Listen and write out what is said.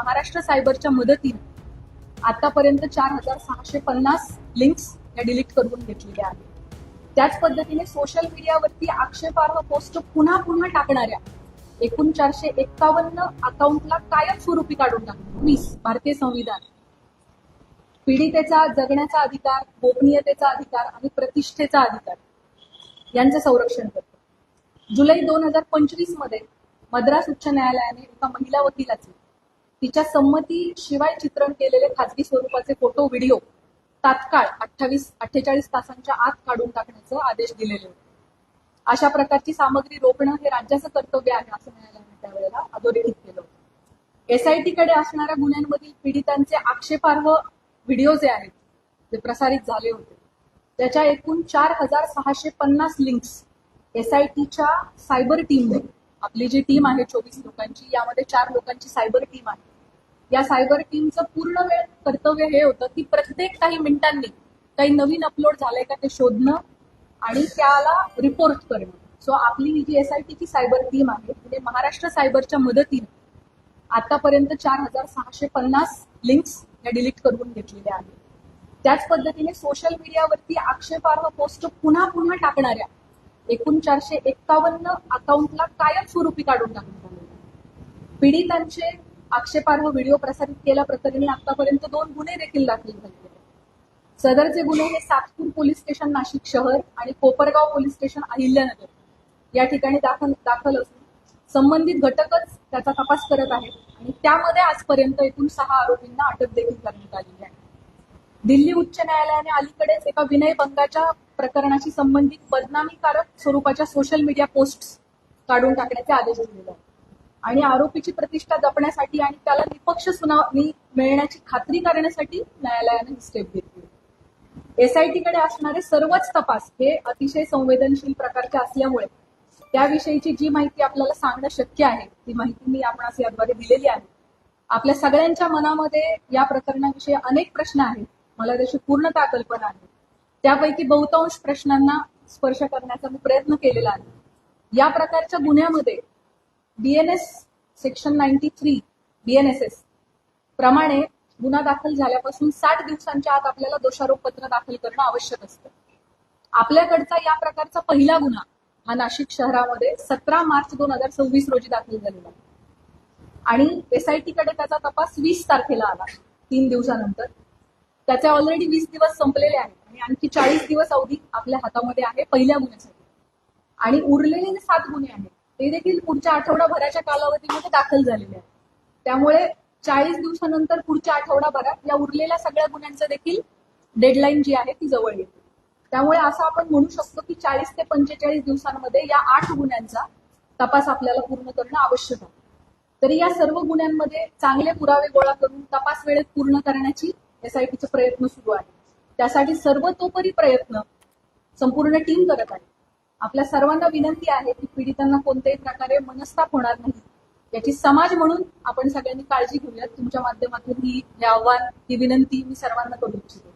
महाराष्ट्र सायबरच्या मदतीने आतापर्यंत 4650 लिंक्स या डिलीट करून घेतलेल्या आहेत. त्याच पद्धतीने सोशल मीडियावरती आक्षेपार्ह पोस्ट पुन्हा पुन्हा टाकणाऱ्या एकूण 451 अकाउंटला कायमस्वरूपी काढून टाकलं. 20 भारतीय संविधान पीडितेचा जगण्याचा अधिकार, गोपनीयतेचा अधिकार आणि प्रतिष्ठेचा अधिकार यांचं संरक्षण करतं. जुलै 2025 मध्ये मद्रास उच्च न्यायालयाने एका महिला वकिलाचे तिच्या संमतीशिवाय चित्रण केलेले खाजगी स्वरूपाचे फोटो व्हिडिओ तात्काळ 48 तासांच्या आत काढून टाकण्याचे आदेश दिलेले होते. अशा प्रकारची सामग्री रोखणं हे राज्याचं कर्तव्य आहे असं न्यायालयाने त्यावेळेला अधोरेखित केलं होतं. एसआयटी कडे असणाऱ्या गुन्ह्यांमधील पीडितांचे आक्षेपार्ह व्हिडिओ जे आहेत जे प्रसारित झाले होते त्याच्या एकूण 4650 लिंक्स एसआयटीच्या सायबर टीमने, आपली जी टीम आहे 24 लोकांची, यामध्ये 4 लोकांची सायबर टीम आहे. या सायबर टीमचं पूर्ण वेळ कर्तव्य हे होतं की प्रत्येक काही मिनिटांनी काही नवीन अपलोड झालंय का ते शोधणं आणि त्याला रिपोर्ट करणं. सो आपली ही जी एसआयटीची सायबर टीम आहे तिने महाराष्ट्र सायबरच्या मदतीने आतापर्यंत 4650 लिंक्स या डिलीट करून घेतलेल्या आहेत. त्याच पद्धतीने सोशल मीडियावरती आक्षेपार्ह पोस्ट पुन्हा पुन्हा टाकणाऱ्या एकूण 451 अकाउंटला कायमस्वरूपी काढून टाकण्यात आले. पीडितांचे आक्षेपार्ह व्हिडिओ प्रसारित केल्याप्रकरणी आतापर्यंत 2 गुन्हे देखील दाखल झाले आहेत. सदरचे गुन्हे हे सातपूर पोलीस स्टेशन नाशिक शहर आणि कोपरगाव पोलीस स्टेशन अहिल्यानगर या ठिकाणी दाखल असून संबंधित घटकच त्याचा तपास करत आहेत आणि त्यामध्ये आजपर्यंत एकूण 6 आरोपींना अटक देखील करण्यात आलेली आहे. दिल्ली उच्च न्यायालयाने अलीकडेच एका विनयभंगाच्या प्रकरणाशी संबंधित बदनामीकारक स्वरूपाच्या सोशल मीडिया पोस्ट्स काढून टाकण्याचे आदेश दिलेले आहेत आणि आरोपीची प्रतिष्ठा जपण्यासाठी आणि त्याला निपक्ष सुनावणी मिळण्याची खात्री करण्यासाठी न्यायालयाने ही स्टेप घेतली. एसआयटीकडे असणारे सर्वच तपास हे अतिशय संवेदनशील प्रकारचे असल्यामुळे त्याविषयीची जी माहिती आपल्याला सांगणं शक्य आहे ती माहिती मी आपणास याद्वारे दिलेली आहे. आपल्या सगळ्यांच्या मनामध्ये या प्रकरणाविषयी अनेक प्रश्न आहेत, मला त्याची पूर्णतः कल्पना आहे. त्यापैकी बहुतांश प्रश्नांना स्पर्श करण्याचा मी प्रयत्न केलेला आहे. या प्रकारच्या गुन्ह्यामध्ये बीएनएस सेक्शन 93 बीएनएसएस प्रमाणे गुन्हा दाखल झाल्यापासून 60 दिवसांच्या आत आपल्याला दोषारोपपत्र दाखल करणं आवश्यक असतं. आपल्याकडचा या प्रकारचा पहिला गुन्हा हा नाशिक शहरामध्ये 17 मार्च 2026 रोजी दाखल झालेला आहे आणि एसआयटीकडे त्याचा तपास 20 तारखेला आला, 3 दिवसानंतर. त्याचे ऑलरेडी 20 दिवस संपलेले आहेत आणि आणखी 40 दिवस अवधी आपल्या हातामध्ये आहे पहिल्या गुन्ह्यासाठी आणि उरलेले 7 गुन्हे आहेत ते देखील पुढच्या आठवडाभराच्या कालावधीमध्ये दाखल झालेले आहेत. त्यामुळे 40 दिवसानंतर पुढच्या आठवडाभरात या उरलेल्या सगळ्या गुन्ह्यांचं देखील डेडलाईन जी आहे ती जवळ येते. त्यामुळे असं आपण म्हणू शकतो की 40 ते 45 दिवसांमध्ये या 8 गुन्ह्यांचा तपास आपल्याला पूर्ण करणं आवश्यक आहे. तरी या सर्व गुन्ह्यांमध्ये चांगले पुरावे गोळा करून तपास वेळेत पूर्ण करण्याची एसआयटीचे प्रयत्न सुरू आहे. त्यासाठी सर्वतोपरी प्रयत्न संपूर्ण टीम करत आहे. आपल्या सर्वांना विनंती आहे की पीडितांना कोणत्याही प्रकारे मनस्ताप होणार नाही याची समाज म्हणून आपण सगळ्यांनी काळजी घेऊयात. तुमच्या माध्यमातून हे आव्हान, ही विनंती मी सर्वांना करू इच्छितो.